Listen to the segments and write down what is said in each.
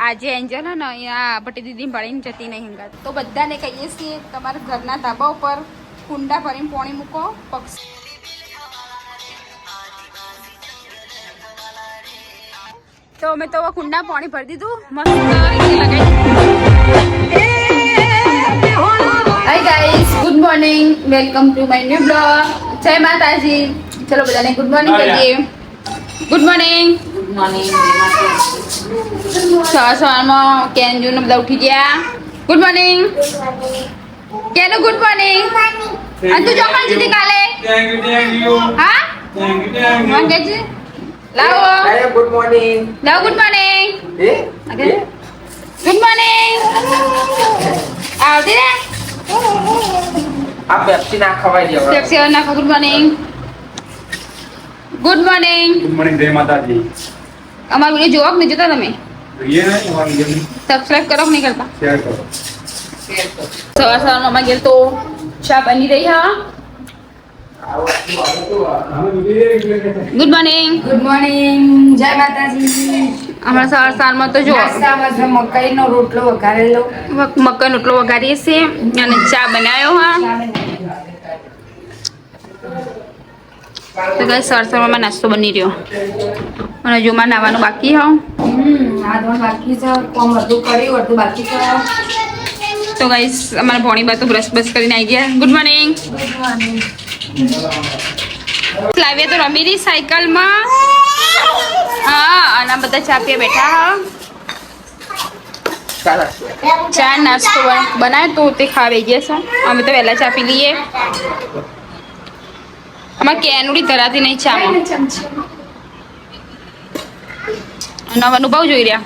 આજે એન્જલ હે ને અહીંયા પટી દીદી ભણીને જતી નહીં હંગાત તો બધાને કહીએ છીએ તમારા ઘરના ધાબા ઉપર કુંડા ભરીને પાણી મૂકો પક્ષી તો અમે તો કુંડા પાણી ભરી દીધું મસ્ત લગાવી hi guys good morning welcome to my new blog જય માતાજી ચલો બધાને ગુડ મોર્નિંગ કહીએ ગુડ મોર્નિંગ ગુડ મોર્નિંગ સવારમાં કેન્જુને બધા ઉઠી ગયા ગુડ મોર્નિંગ કેનો ગુડ મોર્નિંગ અને તું ચોકન જીતી કાલે હા માંગે છે લાવો ગુડ મોર્નિંગ લાવો ગુડ મોર્નિંગ ગુડ મોર્નિંગ આવતી રે આ પેપ્સી ના ખવાય દેવા પેપ્સી નાખો ગુડ મોર્નિંગ ગુડ મોર્નિંગ જય માતાજી અમારો વિડિયો જોવો કે નહીં જોતા તમે ये नहीं हमारे लिए સબસ્ક્રાઇબ કરો કે નહીં કરતા शेयर करो સવારમાં અમારે ઘેર તો ચા બની રહી હા ગુડ મોર્નિંગ ગુડ મોર્નિંગ જય માતાજી અમારા સવારમાં તો જો નાસ્તામાં મકાઈનો રોટલો વઘારેલો મકાઈનો રોટલો વઘારીએ છીએ અને ચા બનાવ્યો હા તો કઈ સવારમાં નાસ્તો બની રહ્યો અને હજુ માં નાવાનું બાકી હા આ તો બાકી છે કોમ બધું કર્યું બધું બાકી છે તો ગાઈસ અમારા ભોણી બા તો બ્રશ કરીને આવી ગયા ગુડ મોર્નિંગ ગુડ મોર્નિંગ લાવીએ તો રમી રહી સાયકલમાં હા અને આ બધા ચા પીએ બેઠા હા ચા નાસ્તો બનાવ્યો તો તે ખાવા ગયા છે અમે તો વહેલા ચા પી લઈએ અમારે કેનુડી ધરાતી નહીં ચામાં નવા અનુભવ જોઈ રહ્યા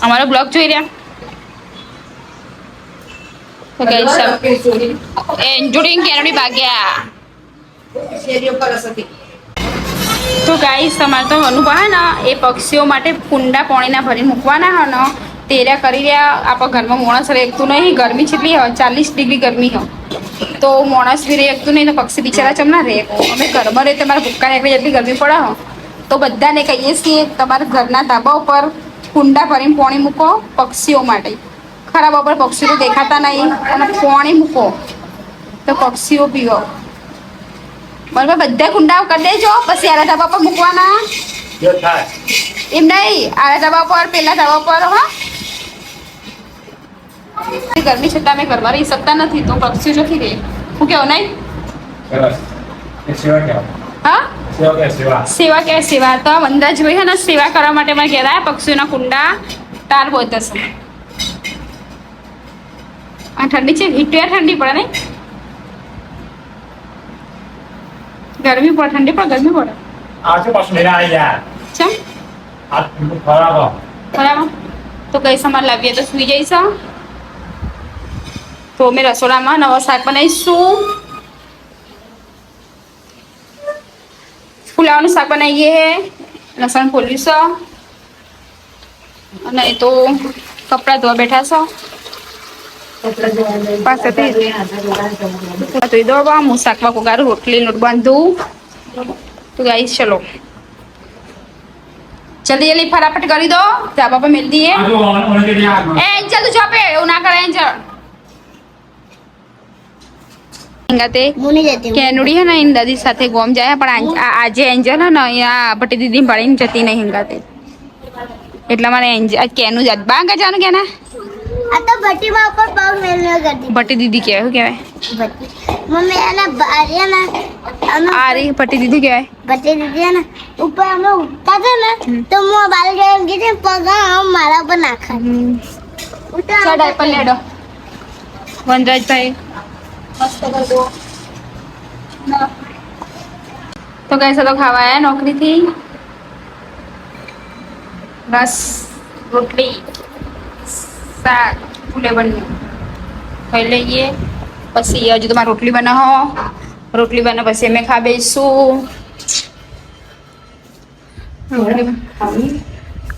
અમારો બ્લોગ જોઈ રહ્યા તો ગાઈસ એન્જોયિંગ કેનુડી ભાગ્યા તો ગાઈસ તમારે તો અનુભવ હે ને એ પક્ષીઓ માટે કુંડા પાણીના ભરી મૂકવાના હે ને તેરા કરી રહ્યા આપણા ઘરમાં માણસ રહેતું નહીં ગરમી કેટલી હોય 40 ડિગ્રી ગરમી હોય તો માણસ બી રહેતું નહીં તો પક્ષી બિચારા ચમ ના રહે અમે ઘરમાં રહે તમારા ભૂક્કા નીકળે જેટલી ગરમી પડે હો તો બધાને કહીએ છીએ તમારા ઘરના ધાબા ઉપર કુંડા ભરીને પાણી મૂકો પક્ષીઓ માટે ખરાબ ઉપર પક્ષીઓ દેખાતા નહીં અને પાણી મૂકો તો પક્ષીઓ પીવો બરાબર બધા કુંડા કરી દેજો પછી આરા ધાબા પર મૂકવાના એમ નહીં આરા ધાબા પર પેલા ધાબા પર હા ગરમી છતાં અમે ઘરમાં રહી શકતા નથી તો પક્ષીઓ નથી રહે હું કેવું નહીં सेवा क्या હા सेवा क्या सेवा સેવા કે સેવા તો વંદાજ ભાઈ હે ને સેવા કરવા માટે મેં કહેતા પક્ષીઓના કુંડા તાર બોત હશે આ ઠંડી છે હીટર ઠંડી પડે નહીં ગરમી પડે ઠંડી પડે ગરમી પડે आज पास मेरा आ यार ચમ आज तुमको खराब हो બરાબર તો કઈ સામાન લાવીએ તો સુઈ જઈશ તો અમે રસોડામાં નવો શાક બનાવીશું ફુલાવાનું શાક બનાવીએ હે લસણ ફોલીશું અને એ તો કપડાં ધોવા બેઠા છો પાસેથી તો એ દોડવા હું શાકમાં કોગારું રોટલી લોટ બાંધું તો ગાઈસ ચલો જલ્દી જલ્દી ફટાફટ કરી દો ધાબા પર મેલ દઈએ आज वो होने के लिए आज એ એન્જલ તું ચોપે એવું ના કરે એન્જલ હંગાતે કેનુડી હે ને એની દાદી સાથે ગોમ જાય પણ આજે એન્જલ હે ને અહીંયા પટી દીદી ભણીને જતી નહીં હંગાતે એટલા મને એન્જલ કેનું જાત બાંગા જાનું કે ના આ તો ભટ્ટીમાં ઉપર પગ મેલનો કરતી પટી દીદી કહેવાય શું કહેવાય ભટ્ટી મમ્મી આના બારિયા ના અમે આ રી પટી દીદી કહેવાય ભટ્ટી દીધી ને ઉપર અમે ઉઠતા હતા ને તો હું બાલ ગયો કીધું પગ આમ મારા પર નાખા ઉઠા ચડાઈ પર લેડો વનરાજભાઈ મસ્ત કરી દો તો કઈ તો ખાવા આયા નોકરીથી બસ રોટલી શાક ફૂલે બન્યું ખાઈ લઈએ પછી હજુ તમારે રોટલી બનાવો રોટલી બને પછી અમે ખા બેસું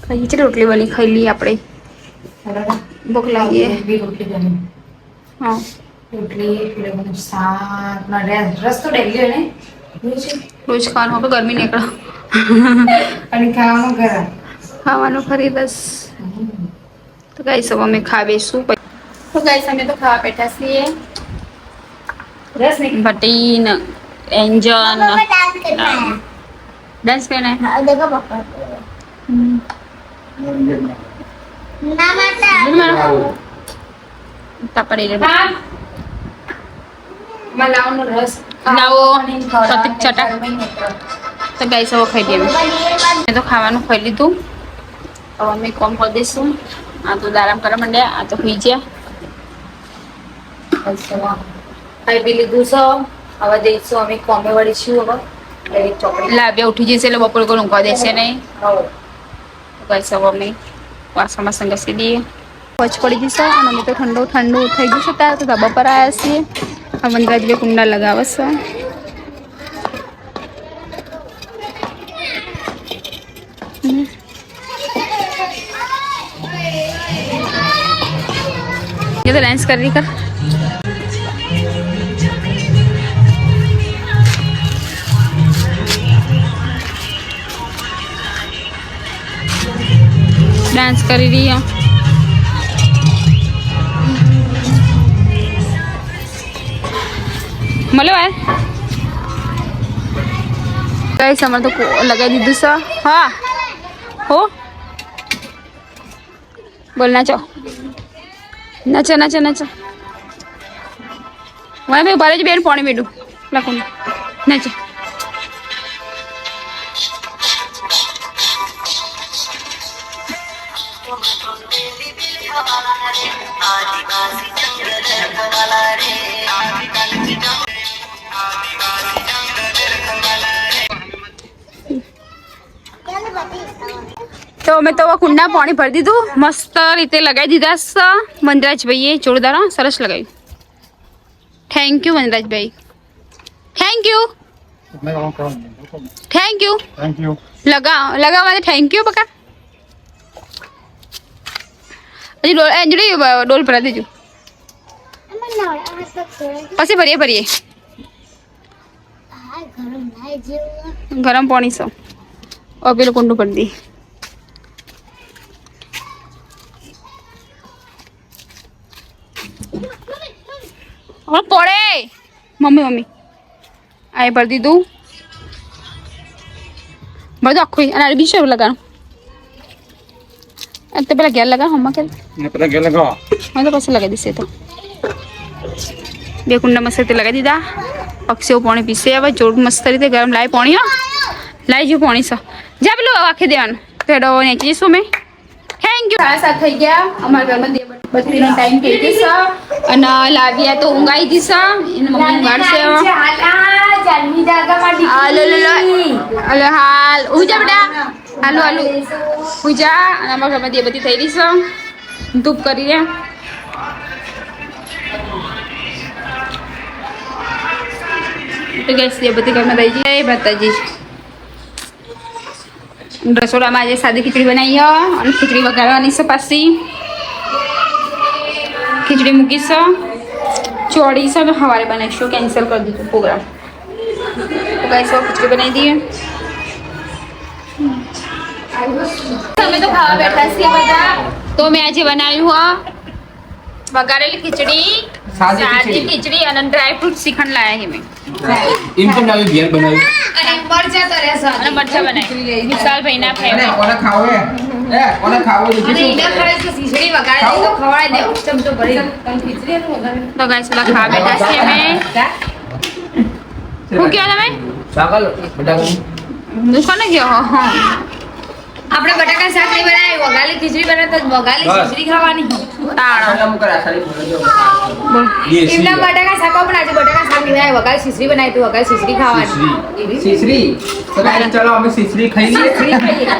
ખાઈએ છે રોટલી બની ખાઈ લઈએ આપણે ભૂખ લાગીએ હા રોટલી શાક રસ તો ડેલી હોય ને રોજ ખાવાનું આપણે ગરમી નીકળો અને ખાવાનું ગરમ ખાવાનું ફરી બસ તો ગાઈસ હવે અમે ખા બેસું તો ગાઈસ અમે તો ખાવા બેઠા છીએ રસ નહીં ભટીન એન્જન मम्मा डांस करना है ડાન્સ કરना है हाँ, देखो पापा ना माता તાપડે હા મલાવનો રસ લાવો અને ખવડાવવાનો ચટક ચટક ગરમી નહીં તો. તો ગાઈસ હવે ખાઈ દઈએ મેં તો ખાવાનું ખાઈ લીધું હવે અમે કોમ કરી દઈશું આ તો આરામ કરવા માંડ્યા આ તો સુઈ ગયા ખાઈ પી લીધું છે હવે જઈશું અમે કોમે વળીશું હવે એટલે ચોકડી લાવ્યા ઉઠી જશે એટલે બપોર કોઈ ઊંઘવા દેશે નહીં હવે ગાઈસ હવે અમે વાસણમાં સંગસી દઈએ પચ પડી જશે અને અમે તો ઠંડુ ઠંડુ થઈ જશે ત્યારે તો ધાબા પર આવ્યા છીએ આ વનરાજ બે કુંડા લગાવે છે ये तो डांस कर रही कर डांस कर रही है મળે ભાઈ કઈ સમર તો લગાવી દીધું છે હા હો બોલ નાચો નાચો નાચો નાચો ભાઈ મેં ભરે જ બેન પાણી બેડું લખું નાચો તો અમે તો કુંડા પાણી ભરી દીધું મસ્ત રીતે લગાવી દીધા છે વનરાજભાઈએ જોરદાર હો, સરસ લગાવ્યું thank you વનરાજભાઈ thank you thank you thank you લગાવવા માટે થેન્ક યુ બકા હજી ડોલ એન્જડી ડોલ ભરા દેજો अम्मा नवरा हाथ छोड़ પછી ભરીએ ભરીએ हाय गरम नहीं जीव ગરમ પાણી છે પેલું કુંડું ભરી દઈએ હવે પડે મમ્મી આ ભરી દીધું બધું આખું અને આ બીજું લગાડું તો પેલા ઘેર લગાવ હમણાં કે પેલા કે લગાવો હા તો પછી લગાવી દીશે તો બે કુંડા મસ્ત રીતે લગાવી દીધા પક્ષીઓ પાણી પીશે હવે જોર મસ્ત રીતે ગરમ લાવી પાણી હો લાવી જો પાણી છે જા પેલું આખી દેવાનું પેડો નીચે જઈશું મેં થેન્ક યુ સાડા 7 થઈ ગયા અમારા ઘરમાં બત્રીનો ટાઈમ થઈ ગયો છે અને લાવ્યા તો ઊંઘાઈ જશે એને મમ્મી ઊંઘાડશે હાલો હાલ ઉજા બેટા હાલો હાલો ઉજા અને અમારા ઘરમાં દેવબત્તી થઈ રહી છે ધૂપ કરી રહ્યા તો ગેસ દેવબત્તી ઘરમાં થઈ જાય માતાજી રસોડામાં આજે સાદી ખીચડી બનાવી અને ખીચડી વઘારવાની છે પાછી ખીચડી મૂકીશું ચોળી છે સવારે બનાવીશું કેન્સલ કરી દીધું પ્રોગ્રામ તો ગાઈસ ખીચડી બનાવી દઈએ અમે તો ખાવા બેઠા છીએ બધા તો મેં આજે બનાવ્યું વઘારેલી ખીચડી સાદી ખીચડી અને ડ્રાય ફ્રૂટ શ્રીખંડ લાયા છે મેં એમ કેમ લાવી ઘેર બનાવી અને મરચા તો રહેશે અને મરચા બનાવી વિશાલભાઈ ના અને ફેવરેટ કોને ખાવો હે કોને ખાવો છે અને ઈડા ખરે તો ખીચડી વગાડી દે તો ખવડાવી દે ચમચો ભરી ખીચડી વગાડી તો ગાઈસ બધા ખાવા બેઠા છીએ અમે શું કહો તમે સાગલ બટાકા દુકાને ગયો હા આપણે બટાકા શાક નહીં બનાવી વગાલી ખીચડી બનાવે તો વગાલી ખીચડી ખાવાની તાળો આલા મુકર આસારી બોલજો બોલ એમના બટાકા શાક પણ આજે બટાકા શાક નહીં બનાવી વગાલી ખીચડી બનાવી તો વગાલી ખીચડી ખાવાની સીસરી ચલો અમે સીસરી ખાઈ લઈએ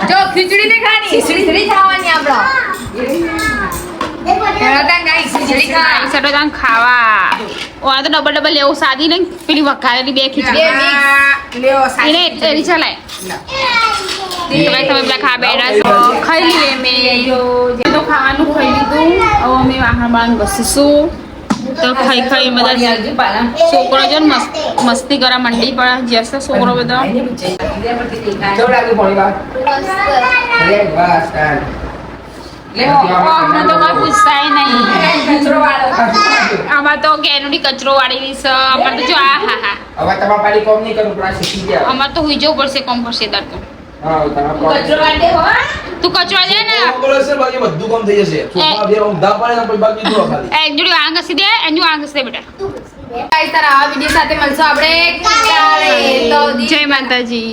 જો ખીચડી નહીં ખાવાની ખીચડી ખાવાની આપણો બટાકા ગાઈ ખીચડી ખાવાની સટો તાન ખાવા ઓ આ તો ડબલ લેવું સાદી નહીં પેલી વઘારેલી બે ખીચડી લેવો એને એરી ચલાય તો ભાઈ તમે પેલા ખા બેઠા છો ખાઈ લઈએ મેં તો ખાવાનું ખાઈ લીધું હવે અમે વાહણ બાણ ઘસીશું તો ખાઈ ખાઈ બધા છોકરો જો ને મસ્તી કરા મંડી પણ જશે છોકરો બધા કેવું લાગ્યું પોણી બા અરે બસ ચાલ અમને તો કોઈ પૂછાય નહીં આમાં તો કેનુડી કચરો વાળી છે અમારે તો જો આ હા હા હવે તમારા પાડી કોમ નહીં કરું પણ આ શીખી ગયા અમારે તો હુઈ જવું પડશે કોમ પડશે દર તો હા તમારા કોમ તું કચરો લે ને બાકી બધું કામ થઈ જશે સોફા બે ઊંધા પડે ને પછી બાકી જો ખાલી એક જોડી આંગ ઘસી દે એનું આંગ ઘસી દે બેટા ગાઈસ તારા આ વિડિયો સાથે મળશું આપણે કાલે તો જય માતાજી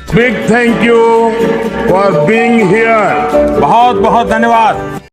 Big thank you for being here. बहुत बहुत धन्यवाद.